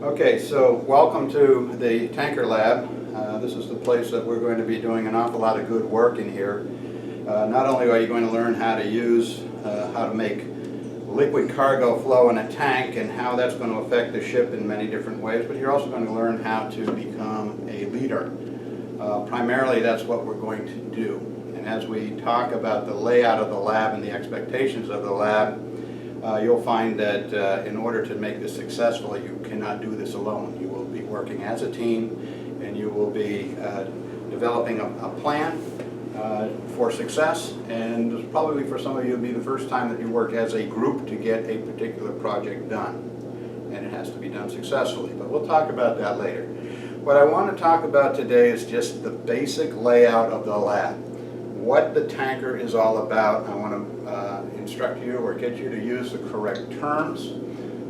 Okay, so welcome to the Tanker Lab. This is the place that we're going to be doing an awful lot of good work in here. Not only are you going to learn how to make liquid cargo flow in a tank and how that's going to affect the ship in many different ways, but you're also going to learn how to become a leader. Primarily that's what we're going to do. And as we talk about the layout of the lab and the expectations of the lab, you'll find that in order to make this successful, you cannot do this alone. You will be working as a team, and you will be developing a plan for success. And probably for some of you, it'll be the first time that you work as a group to get a particular project done. And it has to be done successfully, but we'll talk about that later. What I want to talk about today is just the basic layout of the lab. What the tanker is all about. I want to instruct you or get you to use the correct terms.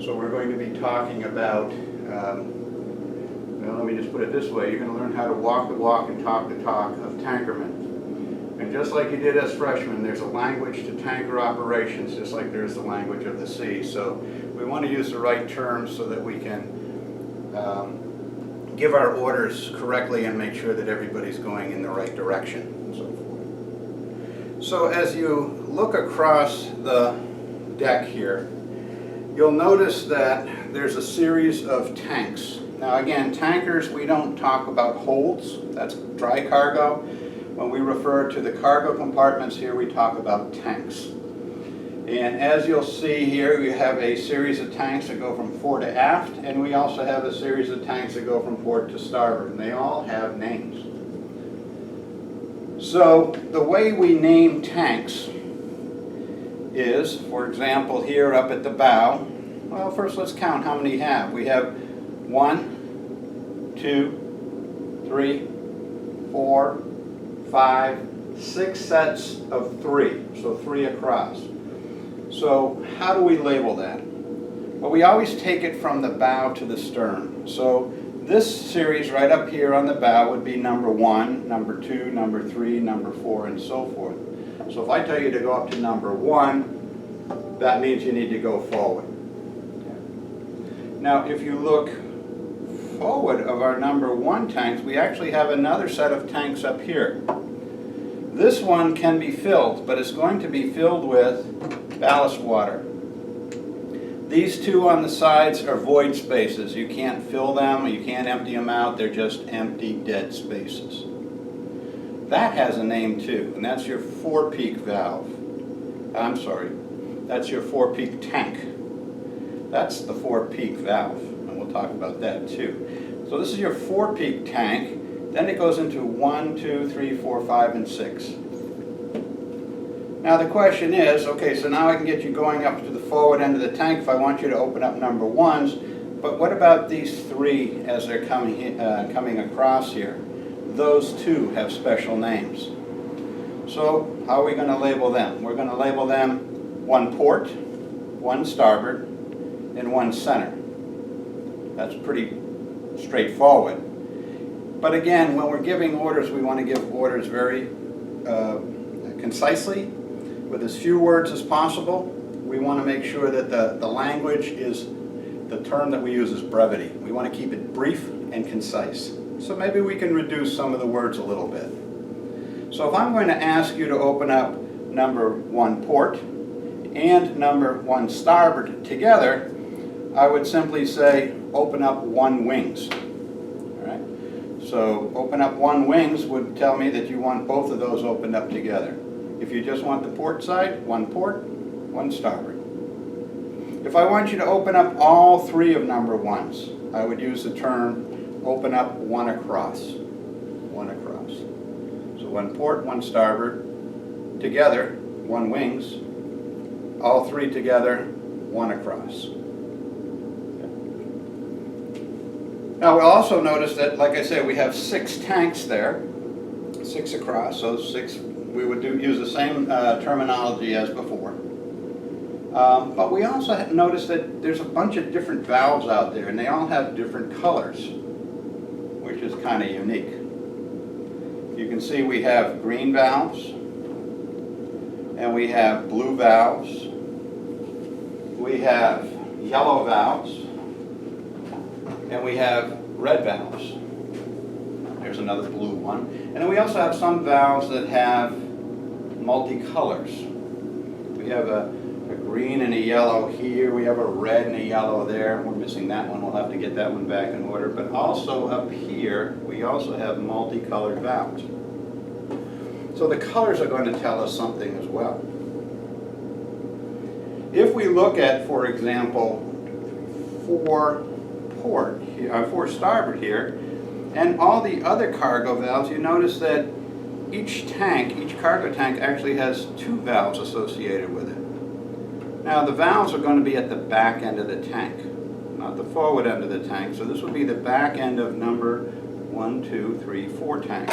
So we're going to be talking about, well, let me just put it this way, you're going to learn how to walk the walk and talk the talk of tankermen. And just like you did as freshmen, there's a language to tanker operations, just like there's the language of the sea. So we want to use the right terms so that we can give our orders correctly and make sure that everybody's going in the right direction and so forth. So as you look across the deck here, you'll notice that there's a series of tanks. Now again, tankers, we don't talk about holds, that's dry cargo. When we refer to the cargo compartments here, we talk about tanks. And as you'll see here, we have a series of tanks that go from fore to aft, and we also have a series of tanks that go from port to starboard, and they all have names. So the way we name tanks is, for example, here up at the bow, well, first let's count how many you have. We have 1, 2, 3, 4, 5, 6 sets of 3, so 3 across. So how do we label that? Well, we always take it from the bow to the stern. So this series right up here on the bow would be number 1, number 2, number 3, number 4, and so forth. So if I tell you to go up to number 1, that means you need to go forward. Now if you look forward of our number 1 tanks, we actually have another set of tanks up here. This one can be filled, but it's going to be filled with ballast water. These 2 on the sides are void spaces. You can't fill them, you can't empty them out, they're just empty, dead spaces. That has a name too, and that's your forepeak valve. I'm sorry, that's your forepeak tank. That's the forepeak valve, and we'll talk about that too. So this is your forepeak tank. Then it goes into 1, 2, 3, 4, 5, and 6. Now the question is, okay, so now I can get you going up to the forward end of the tank if I want you to open up number 1s, but what about these 3 as they're coming across here? Those 2 have special names. So how are we going to label them? We're going to label them 1 port, 1 starboard, and 1 center. That's pretty straightforward. But again, when we're giving orders, we want to give orders very concisely, with as few words as possible. We want to make sure that the language is, the term that we use is brevity. We want to keep it brief and concise. So maybe we can reduce some of the words a little bit. So if I'm going to ask you to open up number 1 port and number 1 starboard together, I would simply say open up 1 wings. So open up 1 wings would tell me that you want both of those opened up together. If you just want the port side, 1 port, 1 starboard. If I want you to open up all 3 of number 1s, I would use the term open up 1 across. 1 across. So 1 port, 1 starboard, together, 1 wings, all 3 together, 1 across. Now we'll also notice that, like I said, we have 6 tanks there, 6 across, so 6, we would use the same terminology as before. But we also notice that there's a bunch of different valves out there, and they all have different colors, which is kind of unique. You can see we have green valves, and we have blue valves, we have yellow valves, and we have red valves. There's another blue one. And then we also have some valves that have multicolors. We have a green and a yellow here. We have a red and a yellow there. We're missing that one. We'll have to get that one back in order. But also up here, we also have multicolored valves. So the colors are going to tell us something as well. If we look at, for example, for starboard here, and all the other cargo valves, you notice that each cargo tank actually has two valves associated with it. Now the valves are going to be at the back end of the tank, not the forward end of the tank. So this would be the back end of number 1, 2, 3, 4 tank.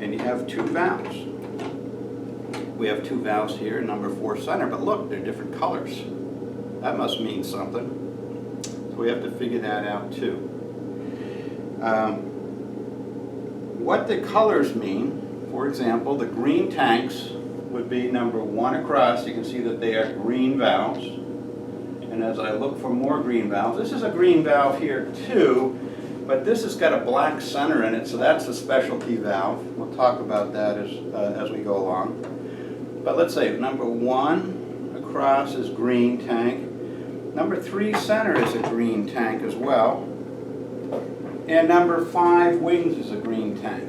And you have two valves. We have two valves here, number 4 center, but look, they're different colors. That must mean something. So we have to figure that out too. What the colors mean, for example, the green tanks would be number 1 across. You can see that they are green valves. And as I look for more green valves, this is a green valve here too, but this has got a black center in it, so that's a specialty valve. We'll talk about that as we go along. But let's say number 1 across is green tank. Number 3 center is a green tank as well. And number 5 wings is a green tank.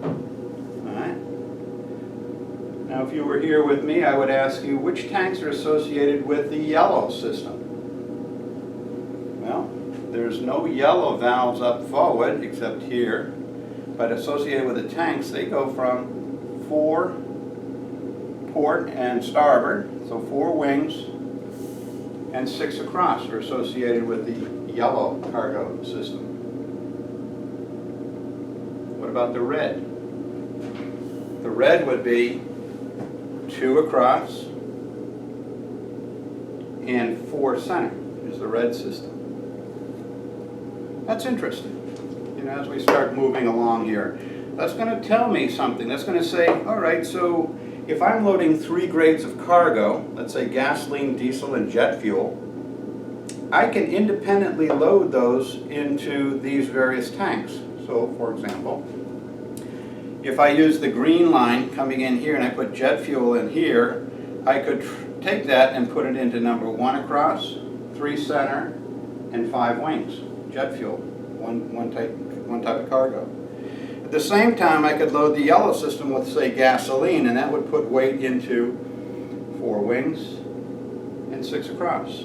All right. Now if you were here with me, I would ask you which tanks are associated with the yellow system. Well, there's no yellow valves up forward except here, but associated with the tanks, they go from 4 port and starboard, so 4 wings, and 6 across are associated with the yellow cargo system. What about the red? The red would be 2 across and 4 center is the red system. That's interesting. You know, as we start moving along here, that's going to tell me something. That's going to say, all right, so if I'm loading 3 grades of cargo, let's say gasoline, diesel, and jet fuel, I can independently load those into these various tanks. So, for example, if I use the green line coming in here and I put jet fuel in here, I could take that and put it into number 1 across, 3 center, and 5 wings. Jet fuel, one type of cargo. At the same time, I could load the yellow system with, say, gasoline, and that would put weight into 4 wings and 6 across.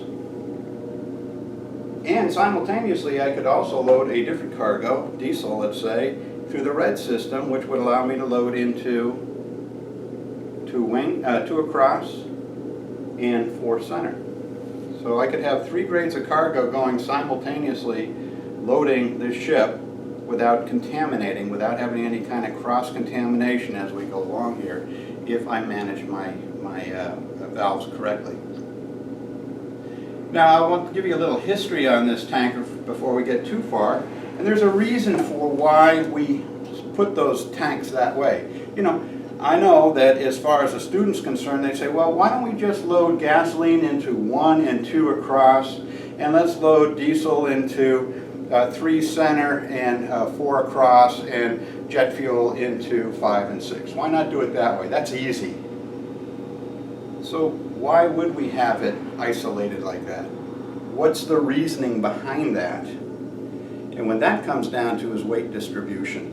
And simultaneously, I could also load a different cargo, diesel, let's say, through the red system, which would allow me to load into 2 across and 4 center. So I could have 3 grades of cargo going simultaneously, loading the ship without contaminating, without having any kind of cross-contamination as we go along here, if I manage my valves correctly. Now I want to give you a little history on this tanker before we get too far, and there's a reason for why we put those tanks that way. You know, I know that as far as the student's concerned, they say, well, why don't we just load gasoline into 1 and 2 across, and let's load diesel into 3 center and 4 across, and jet fuel into 5 and 6. Why not do it that way? That's easy. So why would we have it isolated like that? What's the reasoning behind that? And when that comes down to is weight distribution,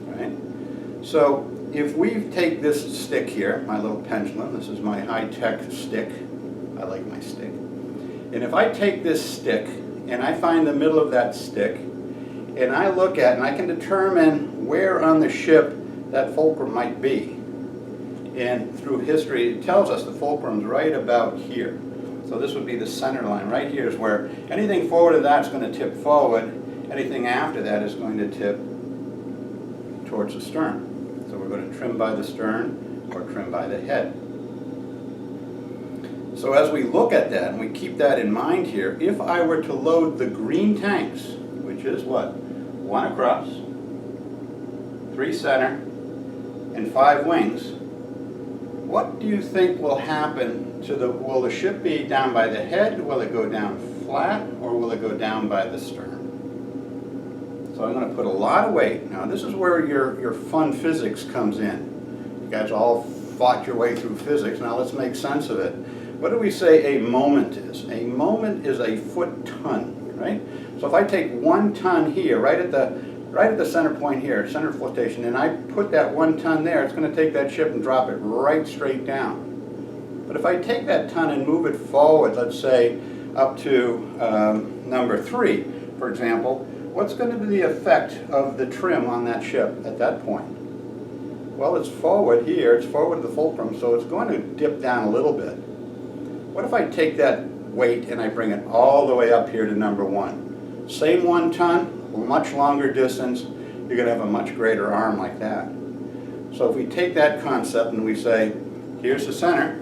right? So if we take this stick here, my little pendulum, this is my high-tech stick. I like my stick. And if I take this stick and I find the middle of that stick and I look at and I can determine where on the ship that fulcrum might be. And through history, it tells us the fulcrum's right about here. So this would be the center line. Right here is where anything forward of that is going to tip forward. Anything after that is going to tip towards the stern. So we're going to trim by the stern or trim by the head. So as we look at that and we keep that in mind here, if I were to load the green tanks, which is what? 1 across, 3 center, and 5 wings, what do you think will happen to will the ship be down by the head? Will it go down flat or will it go down by the stern? So I'm going to put a lot of weight. Now this is where your fun physics comes in. You guys all fought your way through physics. Now let's make sense of it. What do we say a moment is? A moment is a foot ton, right? So if I take 1 ton here, right at the center point here, center of flotation, and I put that 1 ton there, it's going to take that ship and drop it right straight down. But if I take that ton and move it forward, let's say up to number 3, for example, what's going to be the effect of the trim on that ship at that point? Well, it's forward here, it's forward to the fulcrum, so it's going to dip down a little bit. What if I take that weight and I bring it all the way up here to number 1? Same 1 ton, much longer distance, you're going to have a much greater arm like that. So if we take that concept and we say, here's the center,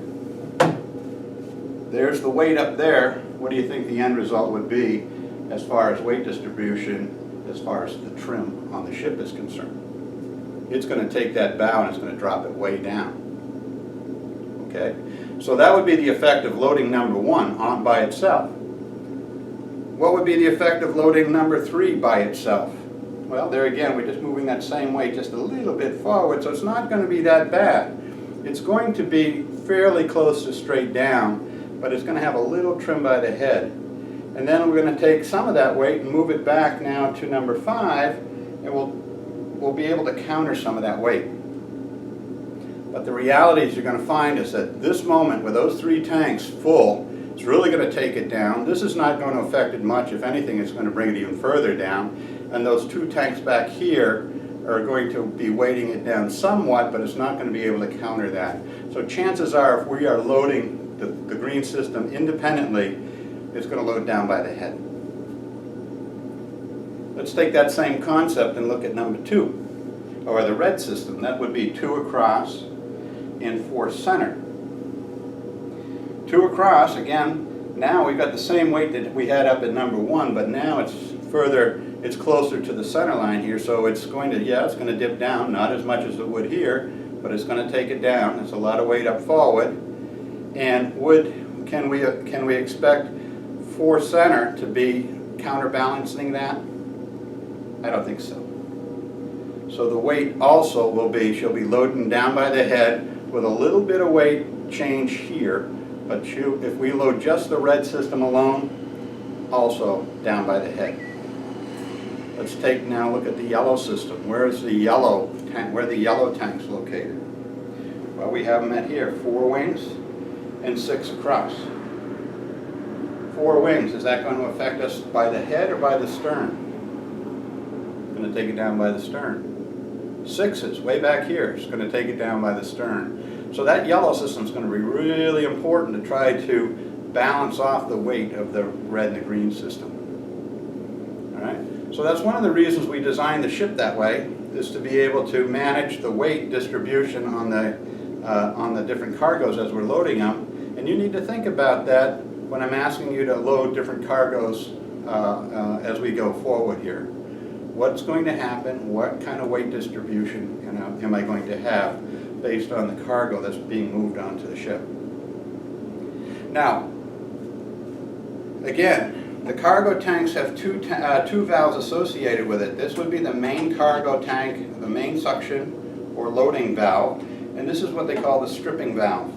there's the weight up there, what do you think the end result would be as far as weight distribution, as far as the trim on the ship is concerned? It's going to take that bow and it's going to drop it way down. Okay? So that would be the effect of loading number 1 on by itself. What would be the effect of loading number 3 by itself? Well, there again, we're just moving that same weight just a little bit forward, so it's not going to be that bad. It's going to be fairly close to straight down, but it's going to have a little trim by the head. And then we're going to take some of that weight and move it back now to number 5, and we'll be able to counter some of that weight. But the reality is you're going to find is that this moment with those 3 tanks full, it's really going to take it down. This is not going to affect it much. If anything, it's going to bring it even further down. And those 2 tanks back here are going to be weighting it down somewhat, but it's not going to be able to counter that. So chances are if we are loading the green system independently, it's going to load down by the head. Let's take that same concept and look at number 2, or the red system. That would be 2 across and 4 center. 2 across, again, now we've got the same weight that we had up at number 1, but now it's closer to the center line here, so it's going to, it's going to dip down, not as much as it would here, but it's going to take it down. It's a lot of weight up forward. And can we expect 4 center to be counterbalancing that? I don't think so. So the weight also will be, she'll be loading down by the head with a little bit of weight change here, but if we load just the red system alone, also down by the head. Let's take now look at the yellow system. Where are the yellow tanks located? Well, we have them at here, 4 wings and 6 across. 4 wings, is that going to affect us by the head or by the stern? Going to take it down by the stern. 6s, way back here, is going to take it down by the stern. So that yellow system is going to be really important to try to balance off the weight of the red and the green system. All right? So that's one of the reasons we designed the ship that way, is to be able to manage the weight distribution on the different cargoes as we're loading them. And you need to think about that when I'm asking you to load different cargoes as we go forward here. What's going to happen? What kind of weight distribution am I going to have based on the cargo that's being moved onto the ship? Now, again, the cargo tanks have two valves associated with it. This would be the main cargo tank, the main suction or loading valve, and this is what they call the stripping valve.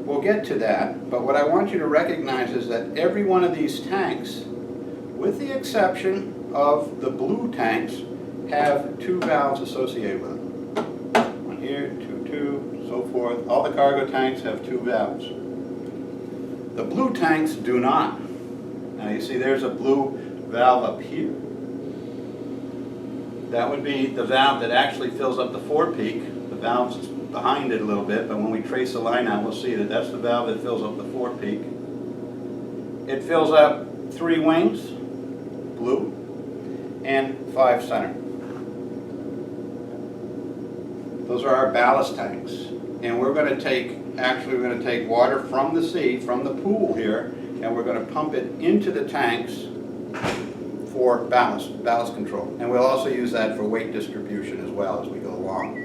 We'll get to that, but what I want you to recognize is that every one of these tanks, with the exception of the blue tanks, have 2 valves associated with them. One here, 2, so forth. All the cargo tanks have 2 valves. The blue tanks do not. Now you see there's a blue valve up here. That would be the valve that actually fills up the forepeak. The valve's behind it a little bit, but when we trace the line out, we'll see that that's the valve that fills up the forepeak. It fills up 3 wings, blue, and 5 center. Those are our ballast tanks. And we're going to take water from the sea, from the pool here, and we're going to pump it into the tanks for ballast control. And we'll also use that for weight distribution as well as we go along.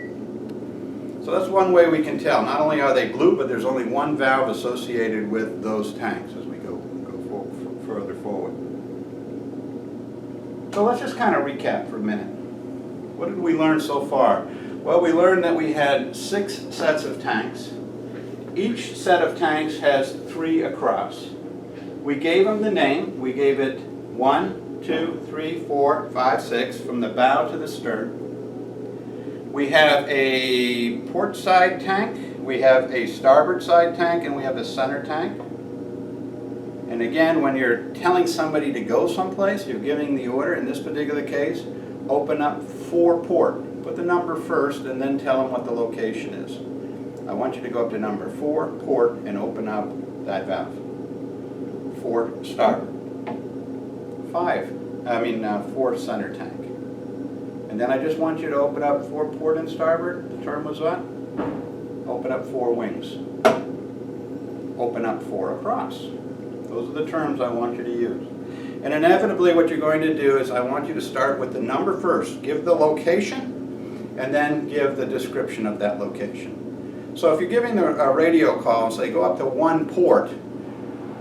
So that's one way we can tell. Not only are they blue, but there's only 1 valve associated with those tanks as we go further So let's just kind of recap for a minute. What did we learn so far? Well, we learned that we had 6 sets of tanks. Each set of tanks has 3 across. We gave them the name. We gave it 1, 2, 3, 4, 5, 6 from the bow to the stern. We have a port side tank, we have a starboard side tank, and we have a center tank. And again, when you're telling somebody to go someplace, you're giving the order. In this particular case, open up for port. Put the number first and then tell them what the location is. I want you to go up to number 4, port, and open up that valve. 4, starboard. 4, center tank. And then I just want you to open up 4, port and starboard. The term was what? Open up 4 wings. Open up 4 across. Those are the terms I want you to use. And inevitably what you're going to do is I want you to start with the number first. Give the location and then give the description of that location. So if you're giving a radio call and say go up to 1 port,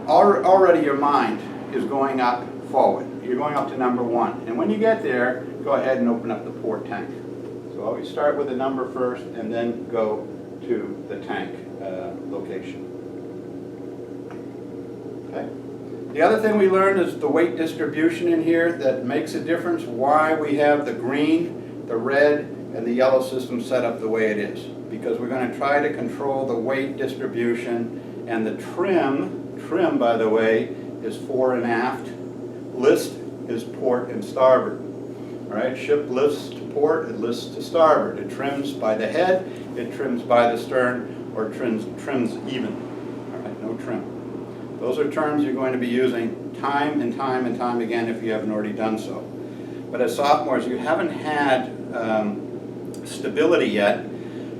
already your mind is going up forward. You're going up to number 1. And when you get there, go ahead and open up the port tank. So always start with the number first and then go to the tank location. Okay. The other thing we learned is the weight distribution in here that makes a difference, why we have the green, the red, and the yellow system set up the way it is. Because we're going to try to control the weight distribution, and the trim by the way, is fore and aft. List is port and starboard. All right, ship lifts to port, it lifts to starboard. It trims by the head, it trims by the stern, or trims even. All right, no trim. Those are terms you're going to be using time and time and time again if you haven't already done so. But as sophomores, you haven't had stability yet,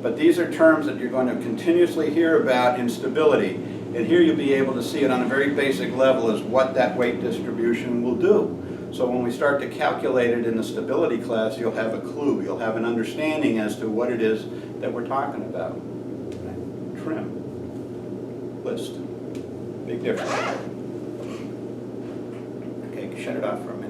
but these are terms that you're going to continuously hear about in stability. And here you'll be able to see it on a very basic level as what that weight distribution will do. So when we start to calculate it in the stability class, you'll have a clue. You'll have an understanding as to what it is that we're talking about. Okay. Trim. List. Big difference. Okay, shut it off for a minute.